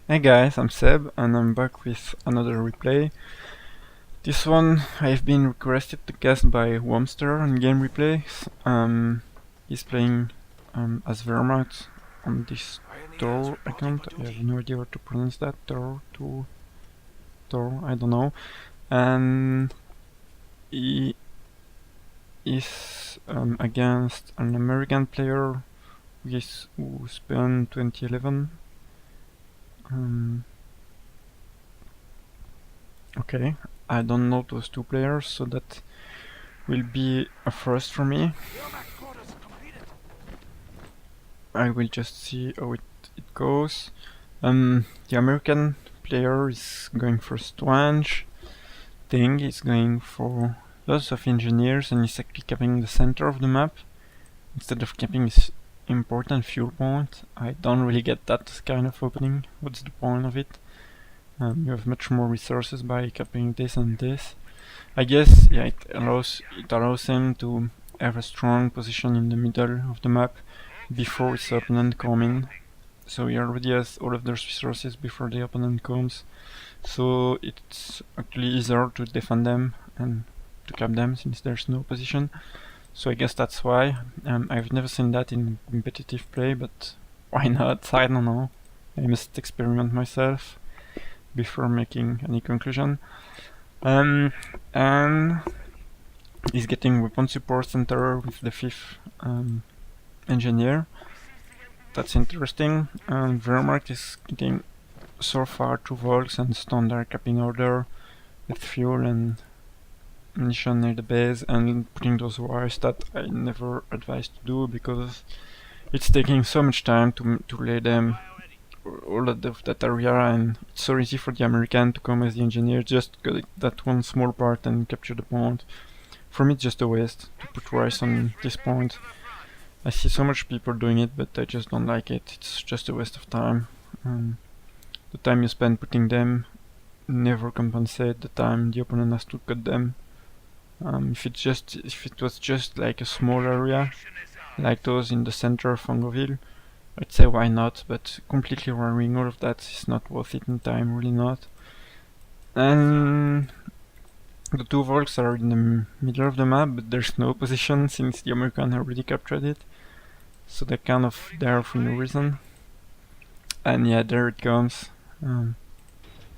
Hey guys, I'm Seb and I'm back with another replay. This one I've been requested to cast by Womster on Game Replays. He's playing as Wehrmacht on this ToErr account. I have no idea how to pronounce that. ToErr, I don't know. And he is against an American player who spun 2011. Okay, I don't know those two players, so that will be a first for me. I will just see how it goes. The American player is going for Strange thing, he's going for lots of engineers and he's actually capping the center of the map instead of capping his important fuel point. I don't really get that kind of opening. What's the point of it? You have much more resources by capping this and this. I guess yeah, it allows him to have a strong position in the middle of the map before his opponent comes in. So he already has all of those resources before the opponent comes. So it's actually easier to defend them and to cap them since there's no position. So I guess that's why. I've never seen that in competitive play, but why not? I don't know. I must experiment myself before making any conclusion. And he's getting weapon support center with the 5th engineer. That's interesting. And Wehrmacht is getting so far 2 volts and standard capping order with fuel and munition near the base and putting those wires that I never advise to do because it's taking so much time to lay them all of that area, and it's so easy for the American to come as the engineer, just get that one small part and capture the point. For me it's just a waste to put wires on this point. I see so much people doing it, but I just don't like it. It's just a waste of time. The time you spend putting them never compensate the time the opponent has to cut them. If it was just like a small area, like those in the center of Fongoville, I'd say why not, but completely wiring all of that is not worth it in time, really not. And the 2 volts are in the middle of the map, but there's no position since the American already captured it. So they're kind of there for no reason. And yeah, there it comes.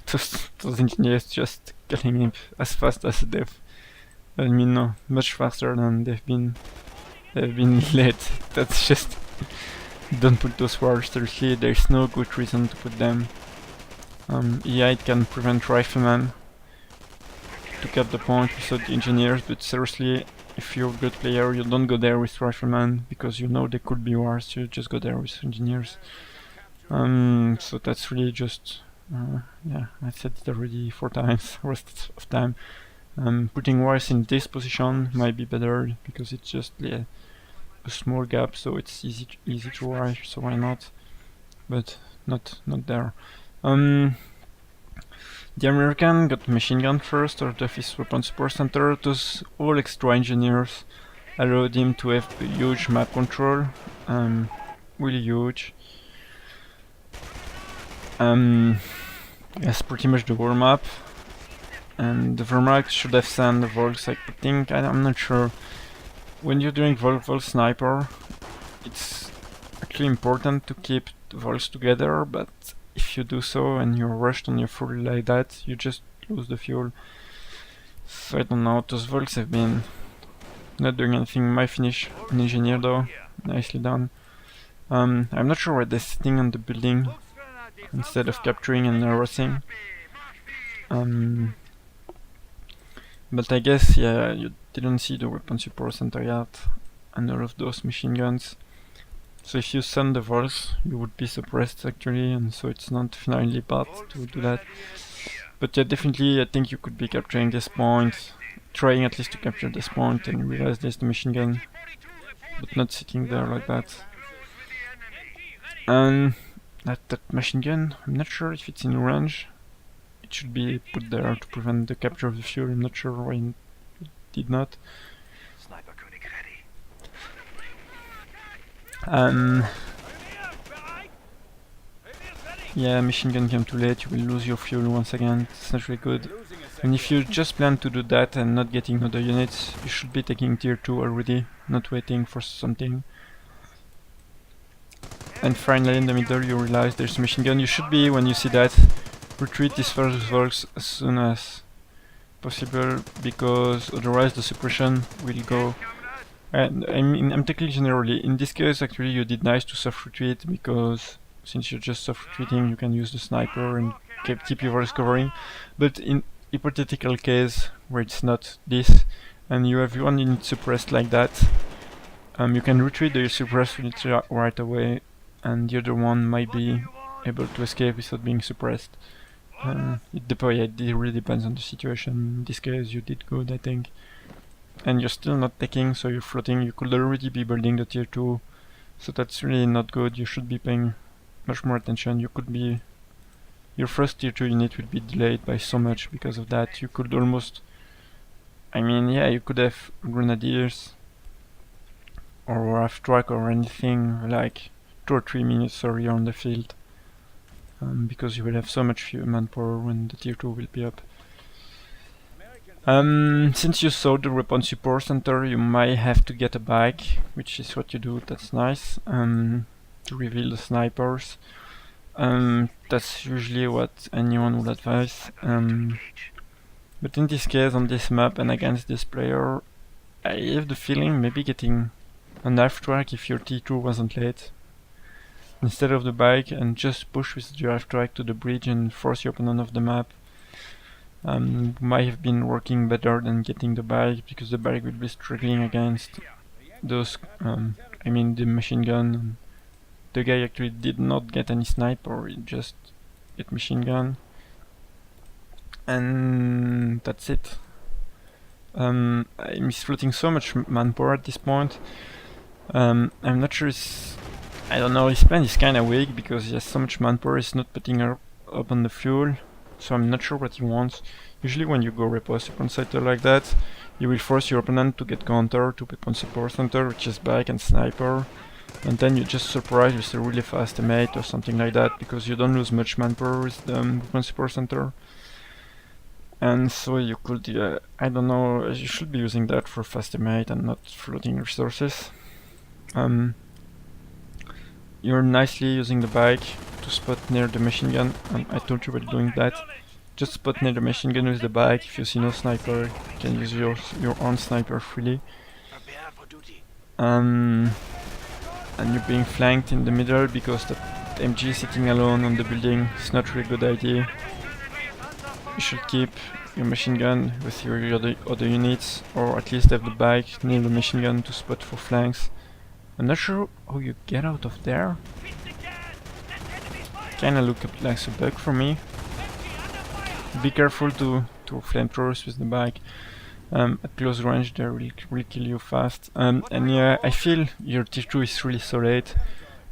Those engineers just killing him as fast as they've... I mean, no, much faster than they've been late. That's just... Don't put those wires, seriously, there's no good reason to put them. Yeah, it can prevent riflemen to cap the point without the engineers, but seriously, if you're a good player, you don't go there with riflemen, because you know there could be wars, you just go there with engineers. So that's really just... yeah, I said it already 4 times, waste of time. Putting wires in this position might be better, because it's just a small gap, so it's easy to wire, so why not? But not there. The American got machine gun first out of his weapon support center. Those all extra engineers allowed him to have a huge map control, really huge. That's pretty much the whole map. And the Wehrmacht should have sent the Volks, I think, I'm not sure. When you're doing Vol Sniper, it's actually important to keep the Volks together, but if you do so and you're rushed on your fuel like that, you just lose the fuel. So I don't know, those Volks have been not doing anything. My finish, an engineer though, nicely done. I'm not sure why they're sitting on the building instead of capturing and harassing. But I guess, yeah, you didn't see the weapon support center yet, and all of those machine guns. So if you send the Volks, you would be suppressed actually, and so it's not finally bad to do that. But yeah, definitely I think you could be capturing this point, trying at least to capture this point and realize there's the machine gun, but not sitting there like that. And that machine gun, I'm not sure if it's in range. It should be put there to prevent the capture of the fuel. I'm not sure why it did not. Yeah, machine gun came too late, you will lose your fuel once again, it's not really good. And if you just plan to do that and not getting other units, you should be taking tier 2 already, not waiting for something. And finally in the middle you realize there's a machine gun. You should be, when you see that, retreat these first volks as soon as possible, because otherwise the suppression will go. And I mean, I'm taking generally. In this case, actually, you did nice to soft retreat, because since you're just soft retreating, you can use the sniper and keep your volks covering. But in hypothetical case where it's not this, and you have one unit suppressed like that, you can retreat the suppressed unit right away, and the other one might be able to escape without being suppressed. It really depends on the situation. In this case, you did good, I think. And you're still not taking, so you're floating. You could already be building the tier 2, so that's really not good. You should be paying much more attention. You could be... Your first tier 2 unit will be delayed by so much because of that. You could almost... I mean, yeah, you could have grenadiers or half track or anything like 2 or 3 minutes earlier on the field, because you will have so much manpower when the tier 2 will be up. Since you saw the weapon support center, you might have to get a bike, which is what you do, that's nice, to reveal the snipers. That's usually what anyone would advise. But in this case, on this map and against this player, I have the feeling maybe getting an half track if your T2 wasn't late, instead of the bike, and just push with your half track to the bridge and force your opponent off the map. Might have been working better than getting the bike, because the bike will be struggling against those, I mean the machine gun. The guy actually did not get any sniper, he just get machine gun. And that's it. I'm floating so much manpower at this point. I'm not sure I don't know, his plan is kinda weak, because he has so much manpower, he's not putting up on the fuel. So I'm not sure what he wants. Usually when you go repulse weapon center like that, you will force your opponent to get counter to weapon support center, which is bike and sniper. And then you just surprise with a really fast mate or something like that, because you don't lose much manpower with the weapon support center. And so you could, I don't know, you should be using that for fast mate and not floating resources. You're nicely using the bike to spot near the machine gun. I told you about doing that. Just spot near the machine gun with the bike. If you see no sniper, you can use your own sniper freely. And you're being flanked in the middle, because the MG sitting alone on the building is not really a good idea. You should keep your machine gun with your other units, or at least have the bike near the machine gun to spot for flanks. I'm not sure how you get out of there. Kinda look like a bug for me. Be careful to flamethrowers with the bike. At close range they will kill you fast. And yeah, I feel your tier 2 is really so late.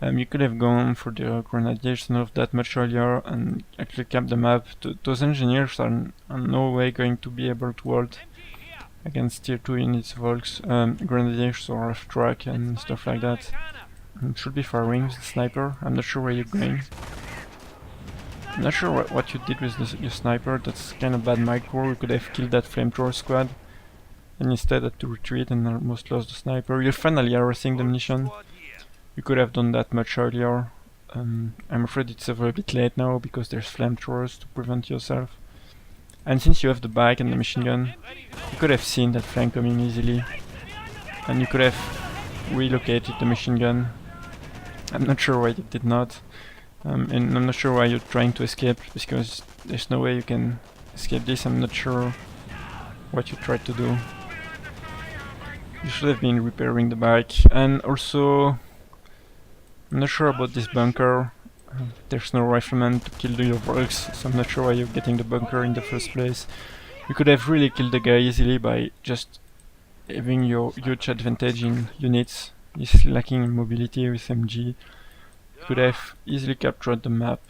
You could have gone for the grenadiers not that much earlier and actually cap the map. Those engineers are no way going to be able to hold against tier 2 units, volks, grenadiers or track and stuff like that. Should be firing with the sniper. I'm not sure where you're going. I'm not sure what you did with your sniper. That's kind of bad micro. You could have killed that flamethrower squad, and instead had to retreat and almost lost the sniper. You're finally harassing the munition. You could have done that much earlier. I'm afraid it's a little bit late now, because there's flamethrowers to prevent yourself. And since you have the bike and the machine gun, you could have seen that flank coming easily, and you could have relocated the machine gun. I'm not sure why you did not, and I'm not sure why you're trying to escape, because there's no way you can escape this. I'm not sure what you tried to do. You should have been repairing the bike. And also, I'm not sure about this bunker. There's no rifleman to kill your volks, so I'm not sure why you're getting the bunker in the first place. You could have really killed the guy easily by just having your huge advantage in units. He's lacking in mobility with MG. You could have easily captured the map,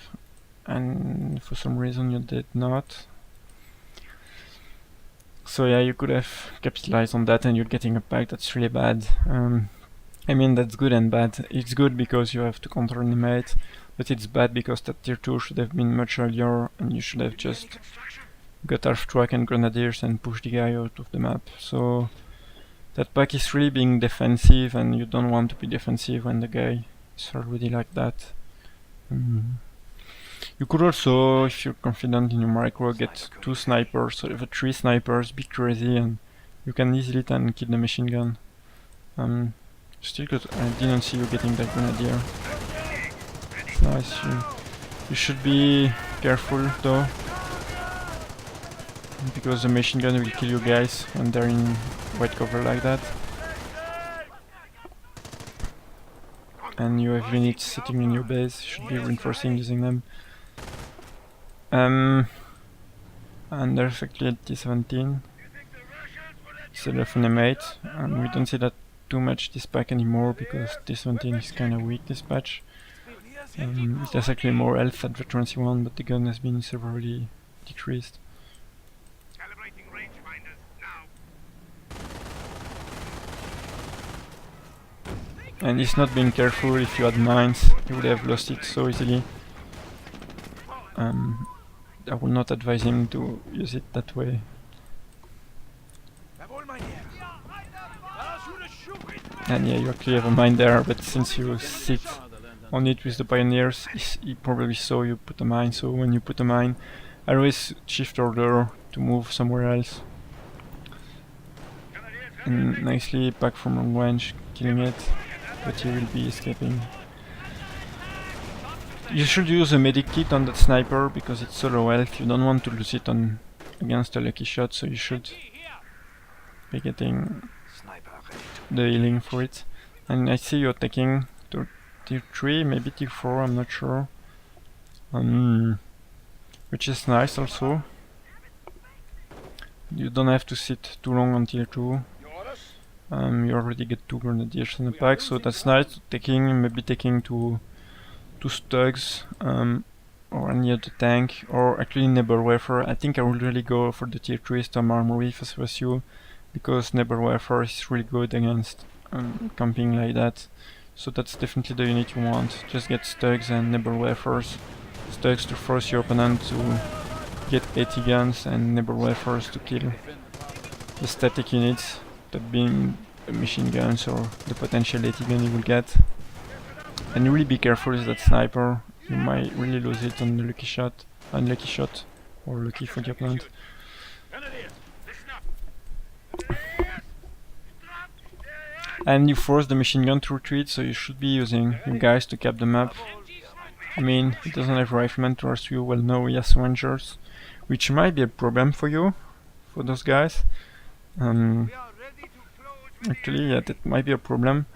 and for some reason you did not. So yeah, you could have capitalized on that, and you're getting a pack that's really bad. I mean, that's good and bad. It's good because you have to counter-animate, but it's bad because that tier 2 should have been much earlier and you should have just got half-track and grenadiers and pushed the guy out of the map. So that pack is really being defensive, and you don't want to be defensive when the guy is already like that. You could also, if you're confident in your micro, get 2 snipers, so if 3 snipers, be crazy, and you can easily then kill the machine gun. Still good. I didn't see you getting that grenadier. It's nice. You should be careful though, because the machine gun will kill you guys when they're in white cover like that. And you have units sitting in your base, you should be reinforcing using them. And there's actually a T-17 instead of an M8, and we don't see that too much this pack anymore because T-17 is kinda weak this patch. It has actually more health at Veterancy 1, but the gun has been severely decreased. And he's not being careful. If you had mines, you would have lost it so easily. I would not advise him to use it that way. And yeah, you actually have a mine there, but since you sit on it with the pioneers, he probably saw you put a mine, so when you put a mine, always shift order to move somewhere else. And nicely back from long range, killing it, but he will be escaping. You should use a medic kit on that sniper because it's so low health, you don't want to lose it on against a lucky shot, so you should be getting the healing for it. And I see you're taking to tier 3, maybe tier 4, I'm not sure. Which is nice also. You don't have to sit too long on tier 2. You already get 2 grenadiers in the pack, so that's nice. Maybe taking two Stugs, or any other tank, or actually Neighbor Wafer. I think I will really go for the tier 3 Storm Armory if I was you, because Neighbor Wafer is really good against camping like that. So that's definitely the unit you want. Just get Stugs and Neighbor Wafers. Stugs to force your opponent to get 80 guns, and Neighbor Wafers to kill the static units, that being the machine guns or the potential 80 gun you will get. And really be careful with that sniper, you might really lose it on the lucky shot, unlucky shot, or lucky for the opponent. And you force the machine gun to retreat, so you should be using you guys to cap the map. I mean, he doesn't have riflemen to rescue, well no, he has Rangers, which might be a problem for you, for those guys. Actually, yeah, that might be a problem.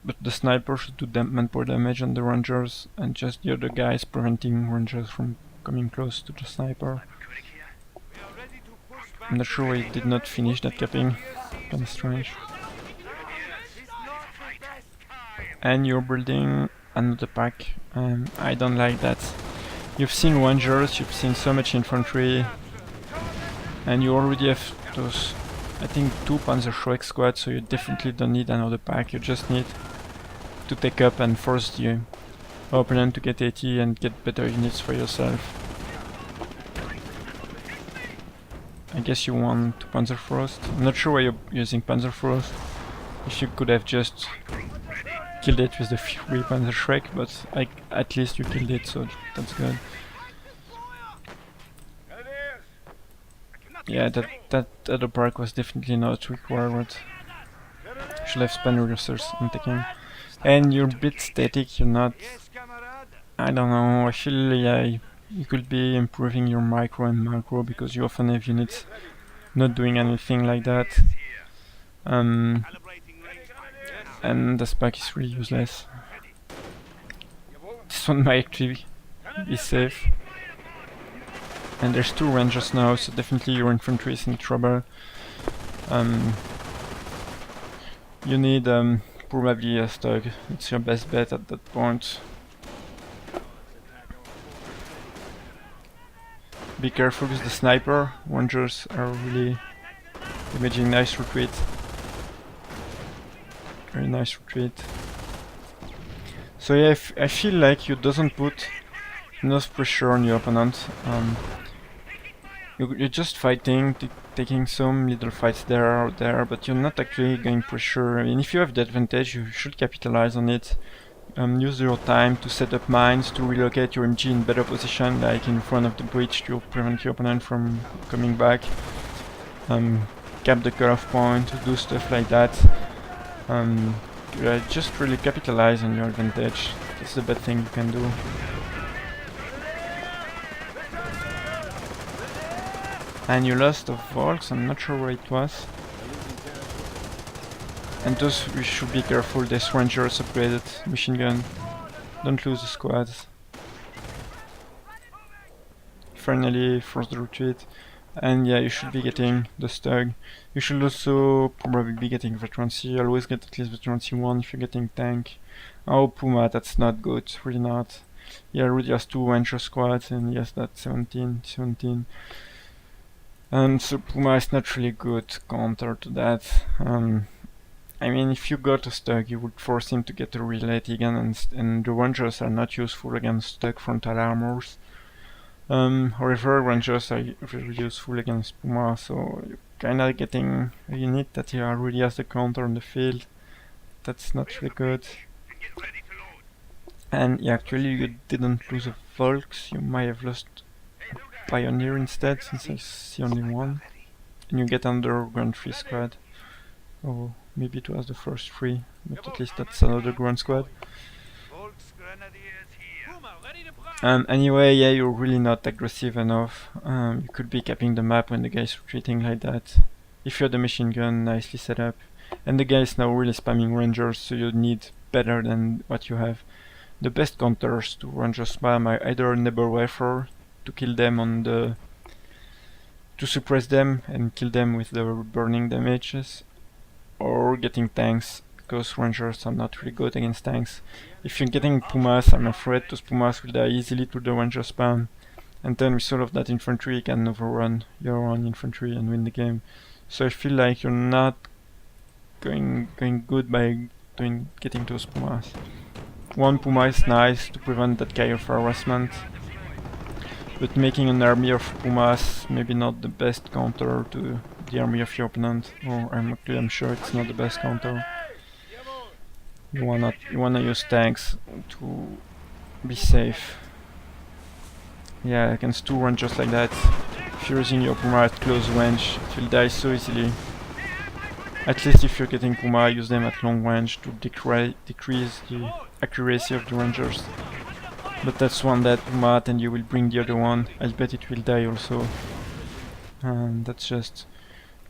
But the sniper should do manpower damage on the Rangers, and just the other guys preventing Rangers from coming close to the sniper. I'm not sure why he did not finish that capping, kinda strange. And you're building another pack, I don't like that. You've seen Rangers, you've seen so much infantry, and you already have those, I think, 2 Panzerschreck squads, so you definitely don't need another pack, you just need to take up and force the opponent to get 80 and get better units for yourself. I guess you want to Panzerfrost. I'm not sure why you're using Panzerfrost. If you could have just killed it with the 3 Panzerschreck, but at least you killed it, so that's good. Yeah, that other perk was definitely not required. Should have spent resources on taking. And you're a bit static, you're not... I don't know, I feel you could be improving your micro and macro, because you often have units not doing anything like that. And this pack is really useless. This one might actually be safe. And there's 2 Rangers now, so definitely your infantry is in trouble. You need probably a Stug, it's your best bet at that point. Be careful with the sniper, Rangers are really damaging nice retreat. very nice retreat. So yeah, I feel like you doesn't put enough pressure on your opponent. You're just fighting, taking some little fights there or there, but you're not actually getting pressure. I mean, if you have the advantage, you should capitalize on it. Use your time to set up mines, to relocate your MG in better position, like in front of the breach, to prevent your opponent from coming back. Cap the cutoff point, do stuff like that. Just really capitalize on your advantage. That's the best thing you can do. And you lost of Volks, I'm not sure where it was. And those, we should be careful, this Rangers upgraded machine gun. Don't lose the squads. Finally, force the retreat. And yeah, you should be getting the Stug. You should also probably be getting Veterancy. Always get at least Veterancy 1 if you're getting tank. Oh, Puma, that's not good, really not. Yeah, Rudy has 2 Ranger squads, and yes, that's 17. And so Puma is not really good counter to that. I mean, if you got a Stug, you would force him to get a relay again, and the Rangers are not useful against Stug frontal armors. However, Rangers are very useful against Puma, so you're kinda getting a unit that already has the counter on the field. That's not really good. And yeah, actually you didn't lose a Volks, you might have lost a Pioneer instead, since I see only one. And you get under Grand 3 squad. Oh, maybe it was the first 3, but at least that's another Grand squad. Anyway, yeah, you're really not aggressive enough. You could be capping the map when the guy is retreating like that. If you had the machine gun nicely set up. And the guy is now really spamming Rangers, so you need better than what you have. The best counters to Ranger spam are either Neighbor Wafer to kill them on the... to suppress them and kill them with the burning damages, or getting tanks, because Rangers are not really good against tanks. If you're getting Pumas, I'm afraid those Pumas will die easily to the Ranger spam, and then with all of that infantry you can overrun your own infantry and win the game. So I feel like you're not going good by getting those Pumas. One Puma is nice to prevent that kind of harassment, but making an army of Pumas maybe not the best counter to the army of your opponent, or I'm sure it's not the best counter. You wanna use tanks to be safe. Yeah, against 2 Rangers like that, if you're using your Puma at close range, it will die so easily. At least if you're getting Puma, use them at long range to decrease the accuracy of the Rangers. But that's one dead Puma, and you will bring the other one. I bet it will die also. And that's just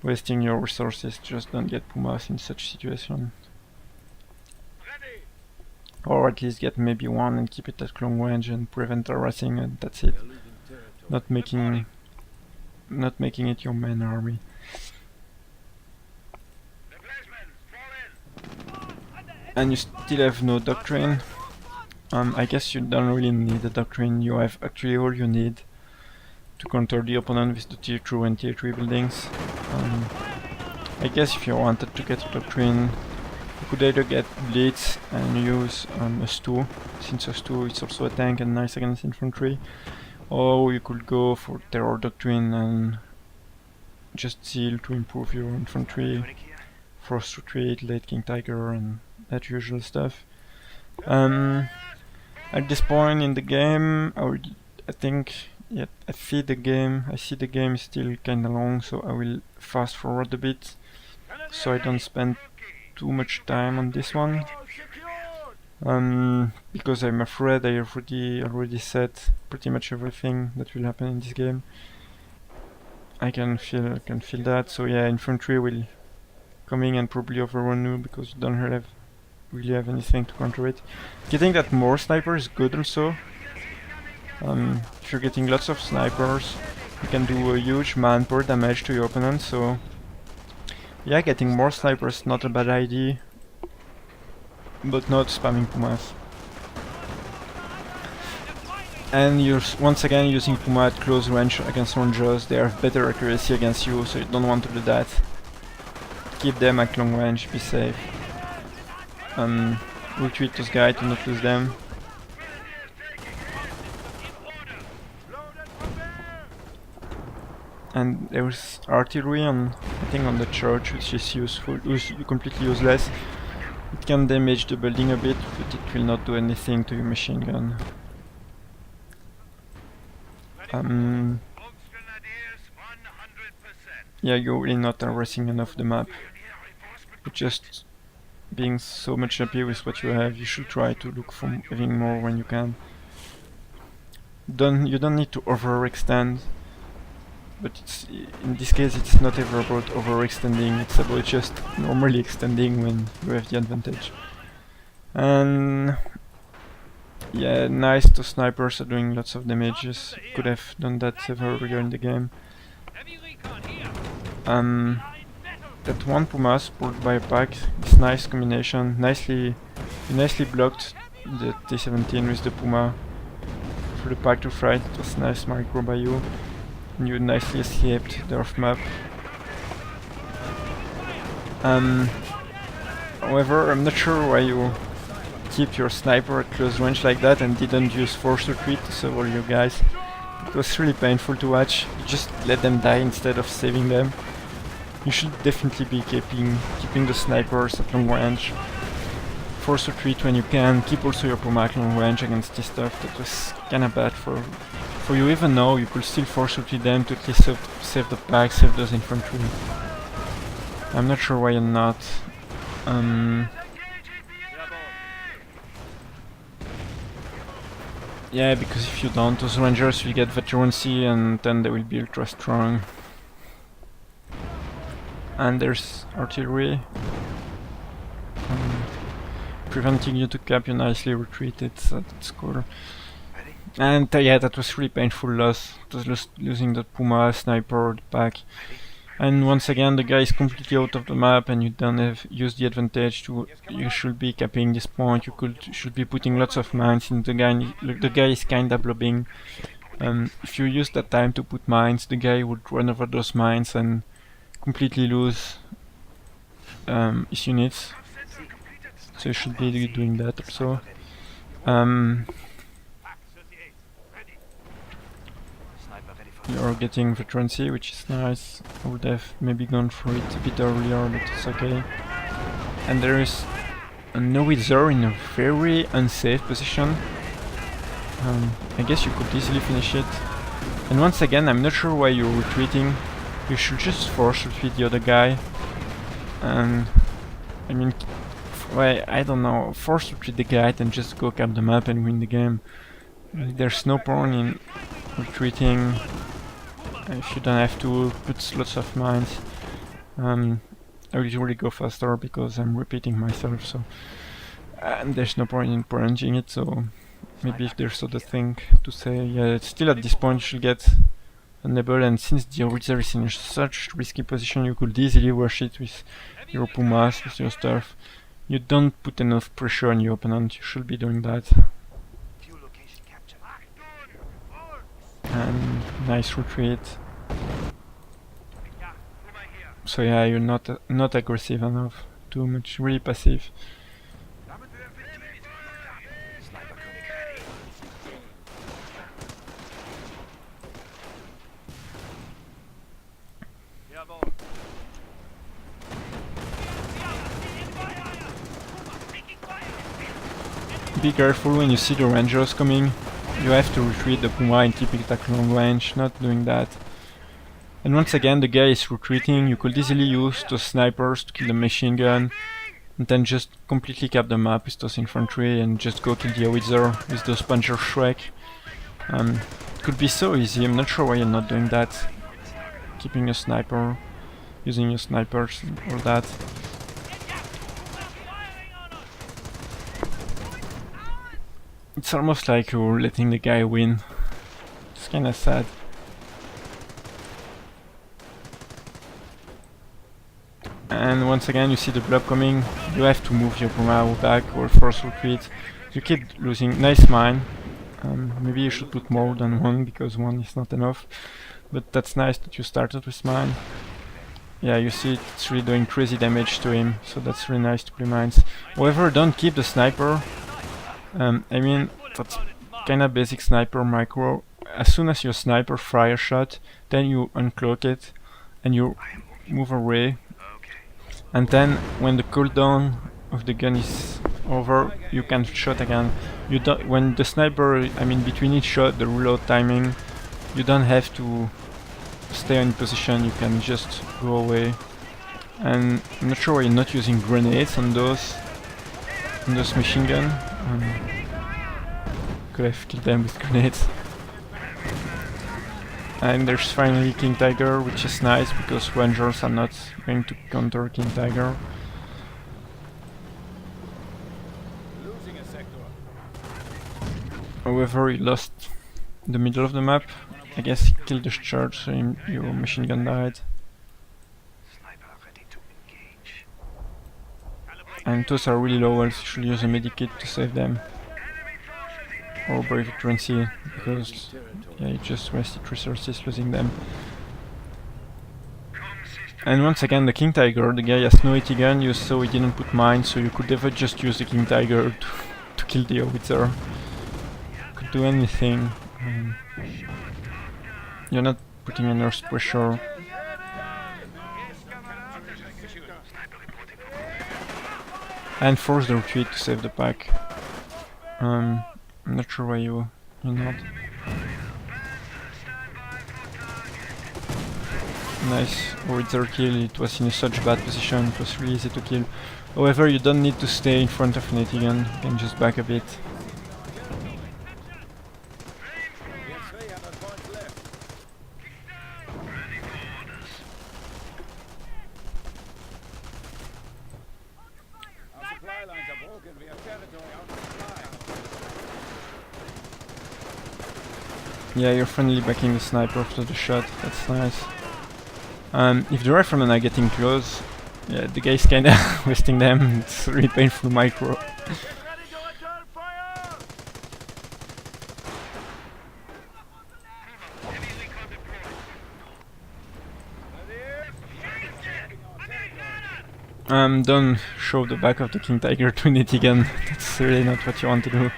wasting your resources. Just don't get Pumas in such situation. Or at least get maybe one and keep it at long range and prevent harassing, and that's it. Not making it your main army. And you still have no doctrine. I guess you don't really need a doctrine. You have actually all you need to counter the opponent with the tier 2 and tier 3 buildings. I guess if you wanted to get a doctrine, you could either get Blitz and use a Stu, since a Stu is also a tank and nice against infantry, or you could go for Terror Doctrine and just Zeal to improve your infantry, Frost Retreat, Late King Tiger, and that usual stuff. At this point in the game, I see the game is still kinda long, so I will fast forward a bit, so I don't spend too much time on this one. Because I'm afraid I already said pretty much everything that will happen in this game. I can feel that. So yeah, infantry will coming and probably overrun you because you don't really have anything to counter it. Getting that more sniper is good also. If you're getting lots of snipers, you can do a huge manpower damage to your opponent. So yeah, getting more snipers is not a bad idea, but not spamming Pumas. And you're once again using Puma at close range against Rangers. They have better accuracy against you, so you don't want to do that. Keep them at long range, be safe. retreat those guys to not lose them. And there's artillery on, I think, on the church, which is useful, completely useless. It can damage the building a bit, but it will not do anything to your machine gun. Yeah, you're really not harassing enough the map. But just being so much happy with what you have, you should try to look for having more when you can. You don't need to overextend, but in this case it's not ever about overextending, it's about just normally extending when you have the advantage. And yeah, nice, the snipers are doing lots of damages. Could have done that earlier in the game. That one Puma supported by a pack is nice combination. You nicely blocked the T-17 with the Puma for the pack to fight. It was nice micro by you. And you nicely escaped the off map. However, I'm not sure why you keep your sniper at close range like that and didn't use force retreat to save all your guys. It was really painful to watch. You just let them die instead of saving them. You should definitely be keeping the snipers at long range. Force retreat when you can. Keep also your Puma at long range against this stuff. That was kinda bad for you. Even though you could still force retreat them to at least save the pack, save those infantry. I'm not sure why you're not. Yeah, because if you don't, those rangers will get veterancy and then they will be ultra strong. And there's artillery. Preventing you to cap, you nicely retreated, so that's cool. And yeah, that was really painful loss. It was just losing the Puma, sniper, the pack. And once again, the guy is completely out of the map and you don't have used the advantage to... You should be capping this point, should be putting lots of mines in the guy. The guy is kinda blobbing. If you use that time to put mines, the guy would run over those mines and completely lose his units. So you should be doing that also. You're getting veterancy, which is nice. I would have maybe gone for it a bit earlier, but it's okay. And there is a wehr in a very unsafe position. I guess you could easily finish it. And once again, I'm not sure why you're retreating. You should just force retreat the other guy. And I mean, I don't know, force retreat the guy and just go cap the map and win the game. There's no point in retreating if you don't have to put lots of mines. I will usually go faster because I'm repeating myself, so and there's no point in prolonging it, so maybe if there's other thing to say, yeah, still at this point you should get enable, and since the Howitzer is in such risky position, you could easily rush it with your Pumas, with your stuff. You don't put enough pressure on your opponent, you should be doing that. And nice retreat. So yeah, you're not aggressive enough, too much, really passive. Be careful when you see the rangers coming. You have to retreat the Puma and keep it at long range, not doing that. And once again, the guy is retreating. You could easily use those snipers to kill the machine gun, and then just completely cap the map with those infantry and just go kill the Howitzer with those Panzer Shrek. It could be so easy, I'm not sure why you're not doing that. Keeping a sniper, using your snipers and all that. It's almost like you're letting the guy win. It's kinda sad. And once again you see the blob coming, you have to move your Puma back or force retreat. You keep losing. Nice mine. Maybe you should put more than one because one is not enough. But that's nice that you started with mine. yeah, you see it's really doing crazy damage to him, so that's really nice to play mines. However, don't keep the sniper. I mean, that's kinda basic sniper micro. As soon as your sniper fire shot, then you uncloak it and you move away. And then when the cooldown of the gun is over, you can shot again. You don't, when the sniper, I mean between each shot, the reload timing, you don't have to stay in position, you can just go away. And I'm not sure why you're not using grenades on those machine gun. Could have killed them with grenades. And there's finally King Tiger, which is nice because Rangers are not going to counter King Tiger. However, he lost the middle of the map. I guess he killed the charge, so your machine gun died. And those are really low health, you should use a medikit to save them. Or brave truancy, because yeah, you just wasted resources losing them. And once again, the King Tiger, the guy has no AT gun, you saw he didn't put mines, so you could never just use the King Tiger to kill the howitzer. Could do anything. You're not putting enough pressure. And force the retreat to save the pack. I'm not sure why you're not. Nice, howitzer kill. It was in such bad position, it was really easy to kill. However, you don't need to stay in front of an AT gun, you can just back a bit. Yeah, you're finally backing the sniper after the shot, that's nice. If the riflemen are getting close, yeah, the guy's kinda wasting them, it's really painful micro. Don't show the back of the King Tiger to an AT gun, that's really not what you want to do.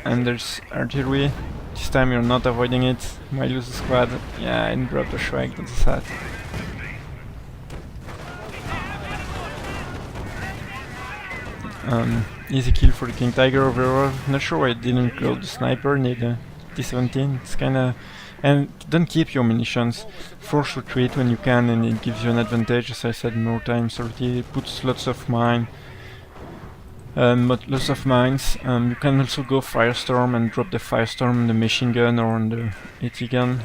And there's artillery. This time you're not avoiding it. Might lose the squad. Yeah, and drop the Shrek, that's sad. Easy kill for the King Tiger overall. Not sure why it didn't load the sniper, need a T-17. It's kinda... And don't keep your munitions. Force retreat when you can and it gives you an advantage, as I said more times already. It puts lots of mine. Lots of mines. You can also go Firestorm and drop the Firestorm on the machine gun or on the AT gun.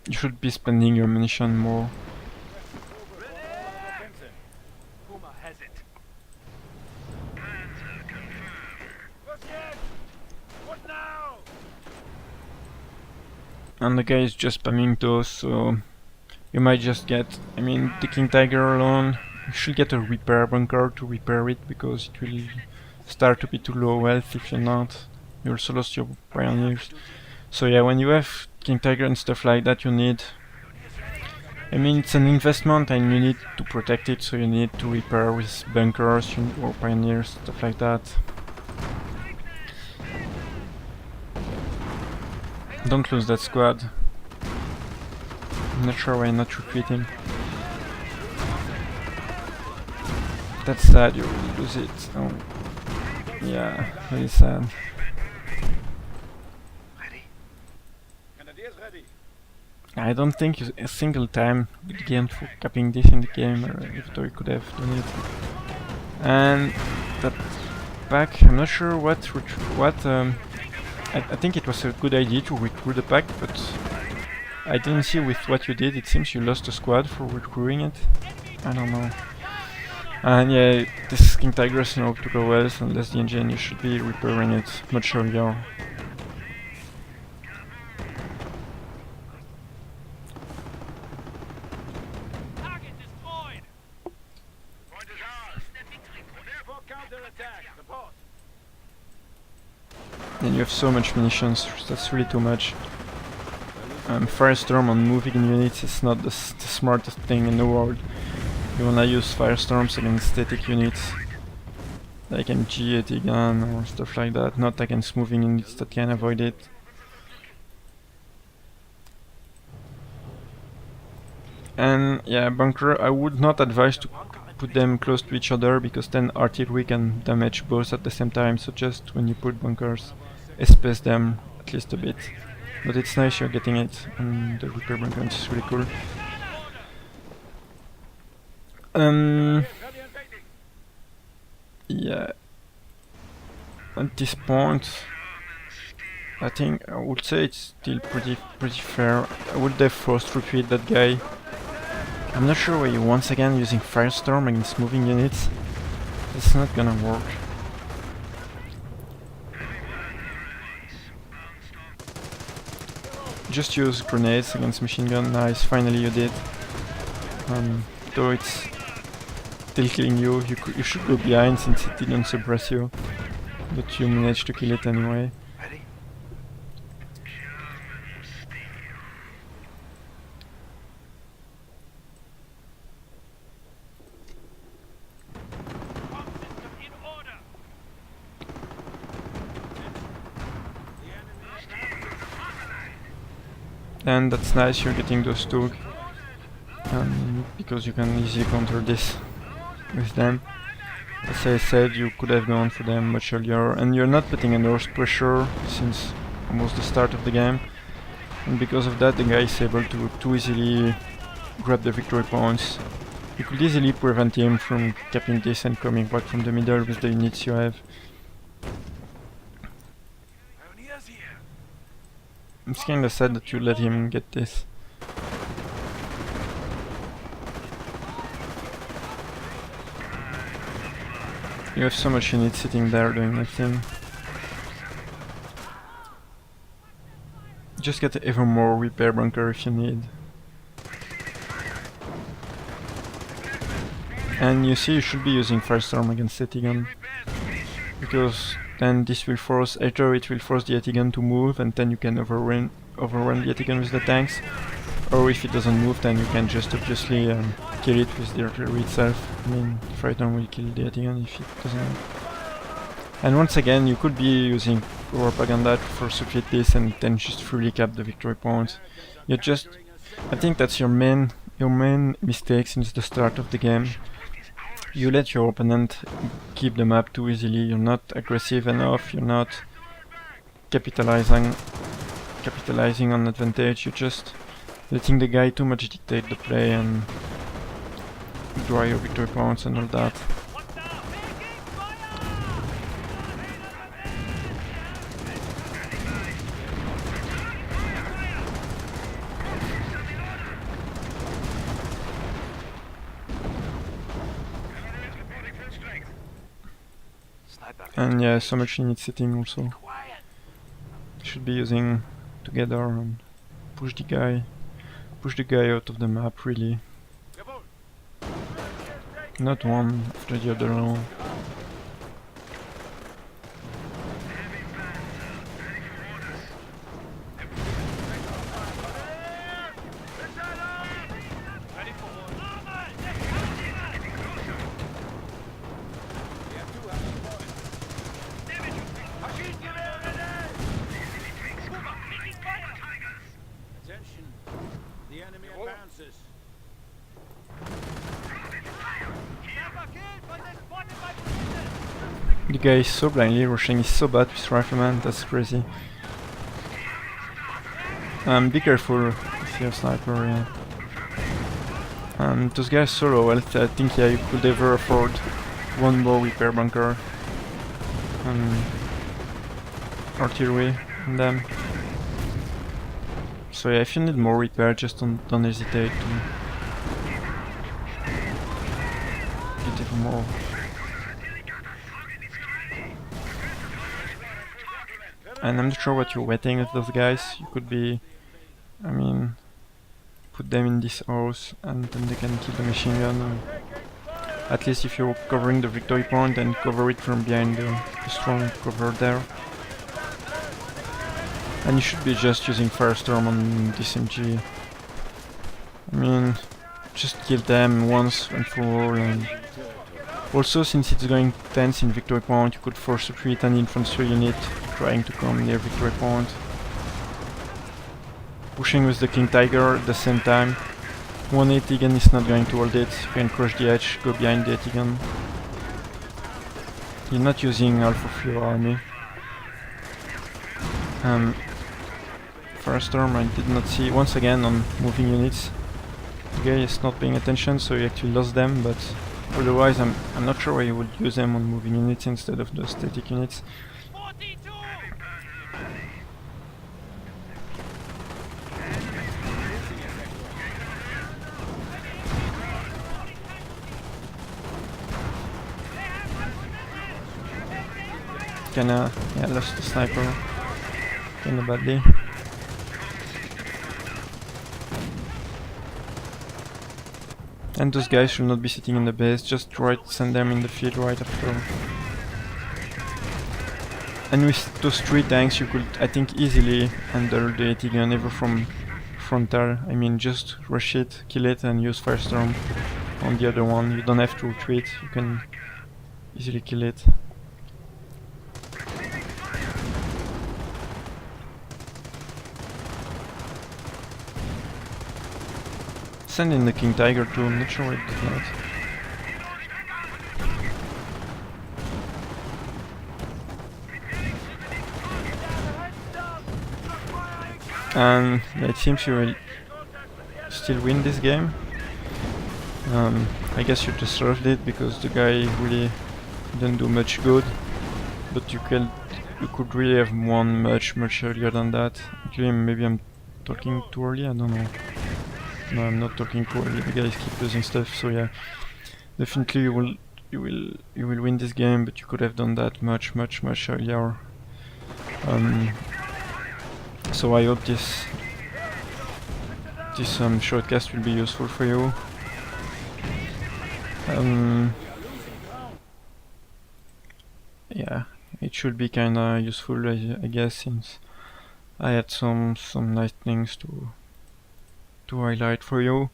You should be spending your ammunition more. And the guy is just spamming those, so you might just get, I mean, the King Tiger alone, you should get a repair bunker to repair it, because it will start to be too low health if you're not. You also lost your pioneers. So yeah, when you have King Tiger and stuff like that, you need, I mean, it's an investment and you need to protect it, so you need to repair with bunkers or pioneers, stuff like that. Don't lose that squad. I'm not sure why I'm not retreating. That's sad, you will lose it. Oh. Yeah, really sad. I don't think a single time the game for capping this in the game, if though you could have done it. And that pack, I'm not sure I think it was a good idea to recruit the pack, but I didn't see with what you did, it seems you lost a squad for recruiting it. I don't know. And yeah, this King Tiger is now to go well, so unless the engine, you should be repairing it much earlier. And you have so much munitions, that's really too much. Firestorm on moving units is not the smartest thing in the world. You wanna use firestorms against static units, like MG, AT gun or stuff like that, not against moving units that can avoid it. And yeah, bunker, I would not advise to put them close to each other because then artillery can damage both at the same time, so just when you put bunkers, space them at least a bit. But it's nice you're getting it, and the repair bunker is really cool. Yeah. At this point, I think I would say it's still pretty fair. I would have forced repeat that guy. I'm not sure why you once again using Firestorm against moving units. It's not gonna work. Just use grenades against machine gun. Nice, finally you did. Though it's still killing you, you should go behind since it didn't suppress you. But you managed to kill it anyway. And that's nice, you're getting those two, because you can easily counter this with them. As I said, you could have gone for them much earlier, and you're not putting enormous pressure since almost the start of the game. And because of that, the guy is able to too easily grab the victory points. You could easily prevent him from capping this and coming back from the middle with the units you have. It's kinda sad that you let him get this. You have so much units sitting there doing nothing. Just get even more repair bunker if you need. And you see, you should be using Firestorm against AT gun, because then this will force, either it will force the AT gun to move and then you can overrun the AT gun with the tanks, or if it doesn't move then you can just obviously kill it with the artillery itself. I mean, Firestorm will kill the AT gun if it doesn't move. And once again, you could be using propaganda to force supply this and then just fully cap the victory points. You just, I think that's your main mistake since the start of the game. You let your opponent keep the map too easily, you're not aggressive enough, you're not capitalizing on advantage, you're just letting the guy too much dictate the play and draw your victory points and all that. And yeah, so much unit sitting also. Should be using together and push the guy out of the map really. Not one after the other alone. The guy is so blindly rushing, he's so bad with rifleman, that's crazy. Be careful if you're a sniper, yeah. Those guys so low health, I think yeah, you could ever afford one more repair bunker. Artillery on them. So yeah, if you need more repair, just don't hesitate to get even more. And I'm not sure what you're waiting with those guys. You could be, I mean, put them in this house and then they can kill the machine gun. At least if you're covering the victory point, and cover it from behind the strong cover there. And you should be just using Firestorm on this MG. I mean, just kill them once and for all. And also, since it's going tense in victory point, you could force retreat an infantry unit trying to come near victory point. Pushing with the King Tiger at the same time. 180 gun is not going to hold it. You can crush the edge, go behind the 80 gun. You're not using half of your army. Firestorm I did not see. Once again on moving units. The guy is not paying attention, so he actually lost them, but otherwise I'm not sure why you would use them on moving units instead of the static units. Kinda, yeah, lost the sniper. Kinda badly. And those guys should not be sitting in the base, just try to send them in the field right after. And with those 3 tanks you could, I think, easily handle the 80 gun ever from frontal. I mean, just rush it, kill it and use Firestorm on the other one. You don't have to retreat, you can easily kill it. Send in the King Tiger too, I'm not sure why it did not. And it seems you will still win this game. I guess you deserved it because the guy really didn't do much good. But you could really have won much earlier than that. Actually, maybe I'm talking too early, I don't know. No, I'm not talking too early. The guys keep losing stuff, so yeah. Definitely you will win this game, but you could have done that much earlier. So I hope this shortcast will be useful for you. Yeah, it should be kinda useful, I guess, since I had some nice things to highlight for you.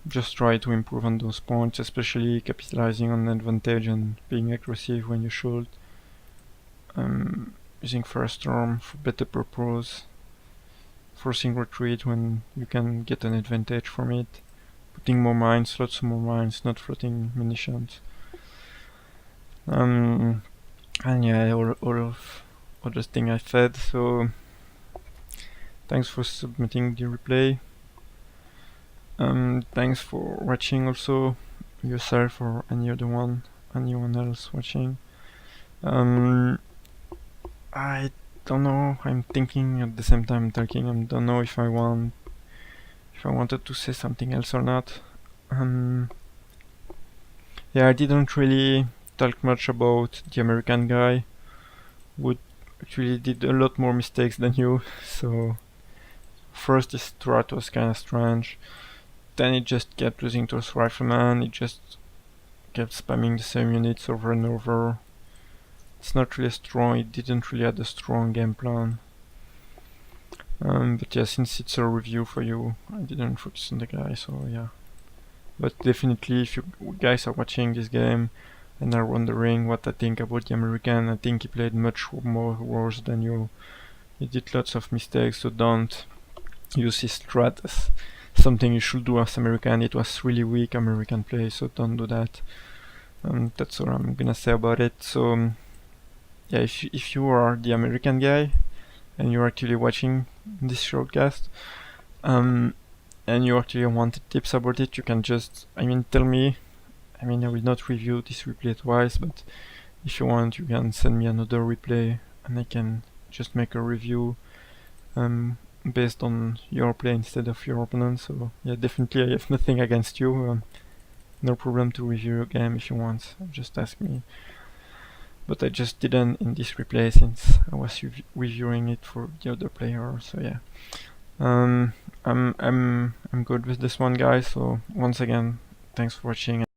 Just try to improve on those points, especially capitalizing on advantage and being aggressive when you should. Using Firestorm for better purpose. Forcing retreat when you can get an advantage from it. Putting more mines, lots more mines, not floating munitions. And yeah, all of other things I said. So thanks for submitting the replay. Thanks for watching also, yourself or anyone else watching. I don't know, I'm thinking at the same time talking. I don't know if I wanted to say something else or not. Yeah, I didn't really talk much about the American guy, who actually did a lot more mistakes than you. So first his strat was kinda strange. Then it just kept losing to his rifleman, it just kept spamming the same units over and over. It's not really strong, it didn't really have a strong game plan. But yeah, since it's a review for you, I didn't focus on the guy, so yeah. But definitely, if you guys are watching this game and are wondering what I think about the American, I think he played much more worse than you. He did lots of mistakes, so don't use his strat as something you should do as American. It was really weak American play, so don't do that. That's all I'm gonna say about it. So yeah, if you are the American guy and you're actually watching this shortcast, and you actually wanted tips about it, you can just, tell me. I will not review this replay twice, but if you want, you can send me another replay and I can just make a review based on your play instead of your opponent. So yeah, definitely I have nothing against you. No problem to review your game if you want, just ask me. But I just didn't in this replay since I was reviewing it for the other player. So yeah, I'm good with this one, guys. So once again, thanks for watching.